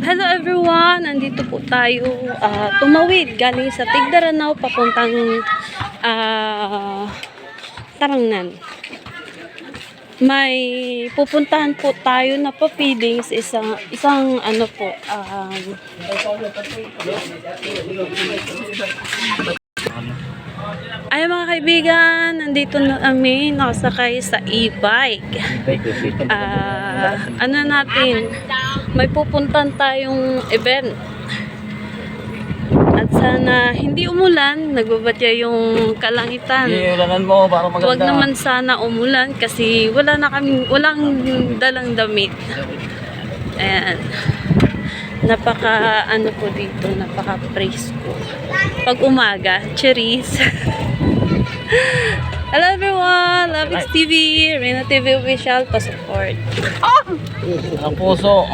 Hello everyone! Nandito po tayo tumawid galing sa Tigdaranaw papuntang Tarangnan. May pupuntahan po tayo na pa-feeding sa isang ano po ay mga kaibigan, nandito na kami nakasakay sa e-bike. Ano natin, may pupuntan tayong event. At sana hindi umulan, nagbabadya yung kalangitan. Mo para maganda. Huwag naman sana umulan kasi walang dalang damit. Ayan. Napaka ano po dito, napaka presko. Pag umaga, cherries. Hello everyone, Lovix TV, Rena TV official, pa-support. Ang puso.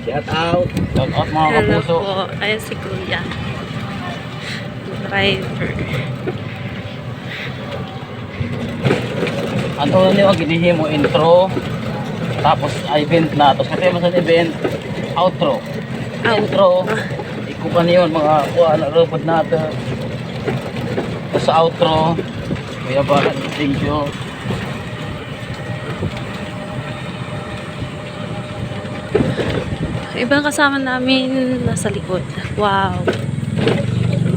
Shout out. Shout out mga Hello kapuso. po, ayan si Kuya. Driver. Ano niyo ginihin mo intro. Tapos event na. Tapos kasi sa event, outro. Intro. Ikuha niyo mga kuha na robot natin. Tapos sa outro, kuya ba, thank you. Ibang kasama namin nasa likod. Wow.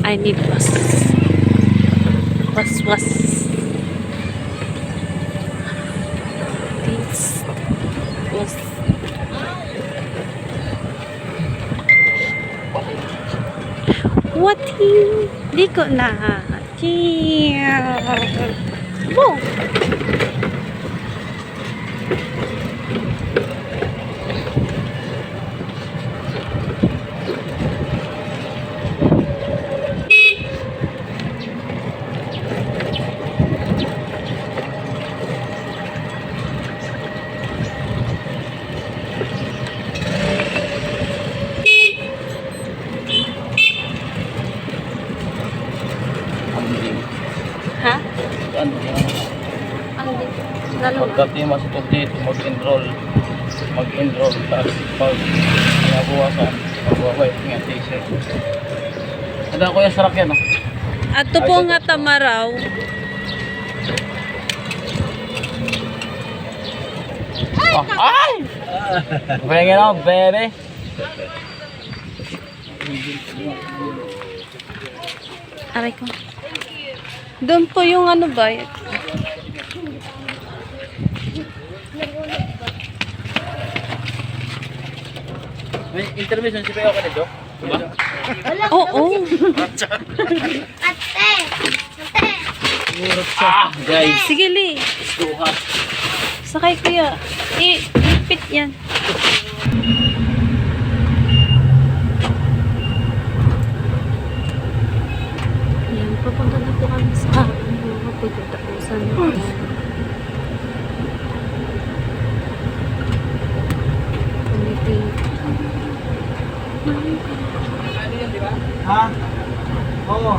I need was. Was. This was. What? Di ko na. Boom. Ha? Ano yan? Ang dito. Lalo na. Pagkati masutog dito, mag-enroll. Tapos pag-nabuwasan, mag-waway, nga t-shirt. Ada ko yung sarap yan, no? At ito po nga tamaraw. Oh, ay! Bring it on, baby! Aray ko. Doon po yung ano ba? May intermission si Peo ka na, Dok? Diba? Oo. Ate! Guys! Sige, Li. Tuhat. Sakay kuya. Ipit yan. Ayan, papunta na po kami sa pagkatapusan. Ha? Oo.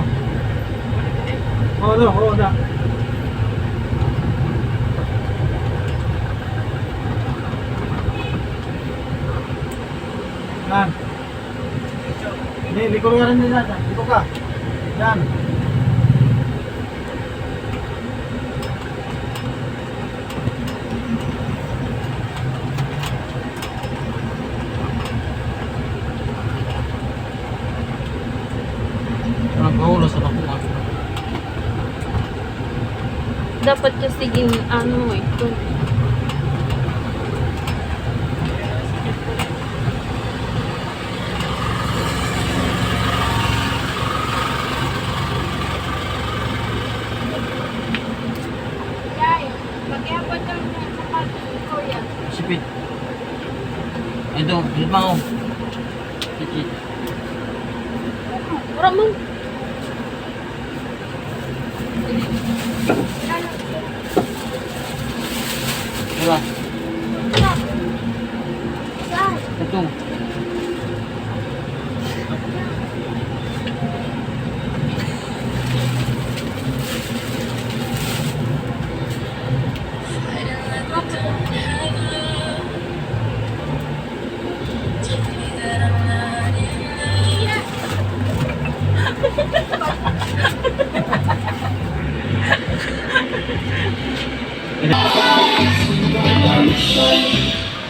Oo na. Yan. Hindi, liko ka rin din natin. Liko ka. Yan. Nagkahulo sa nakuha. Dapat kasi ano ito. Sipit. Ito, ito mo. Sipit. Ramon. Diba? Ito.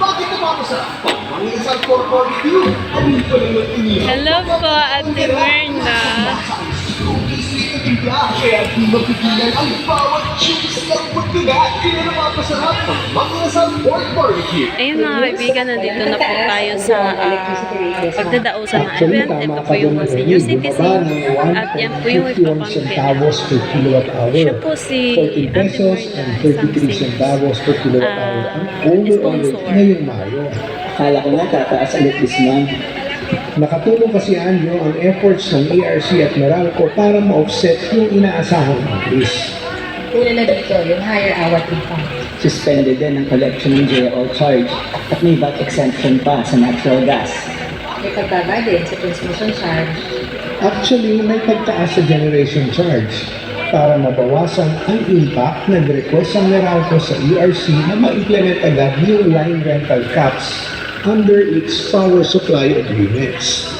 Bakit napapasarap? Ang isang pork barbecue. Ano pa naman inihaw? Hello po, Ate Myrna. Kaya di mapigilan ang bawat juice ng pagkaga. Kaya napapasarap ang mga isang pork barbecue. Ayun mga kaibigan, nandito na po tayo sa pagdadausan ng event. Ito po yung senior citizen at yan po yung ipapangkin. Siya po si 14 Ate pesos Myrna, and isang 33 centavos per kilowatt hour ang overall sponsor. ngayong Mayo. Akala ko nga tataas ulit this month. Nakatulong kasi Anyo ang efforts ng ERC at Meralco para ma-offset yung inaasahang increase. Una na dito, yung higher hour income. Suspended din ang collection ng JL charge at may VAT exemption pa sa natural gas. May pagbaba din sa transmission charge. Actually, may pagtaas sa generation charge. Para mabawasan ang impact, nag-request ang Meralco sa ERC na ma-implement agad yung line rental caps under its power supply agreements.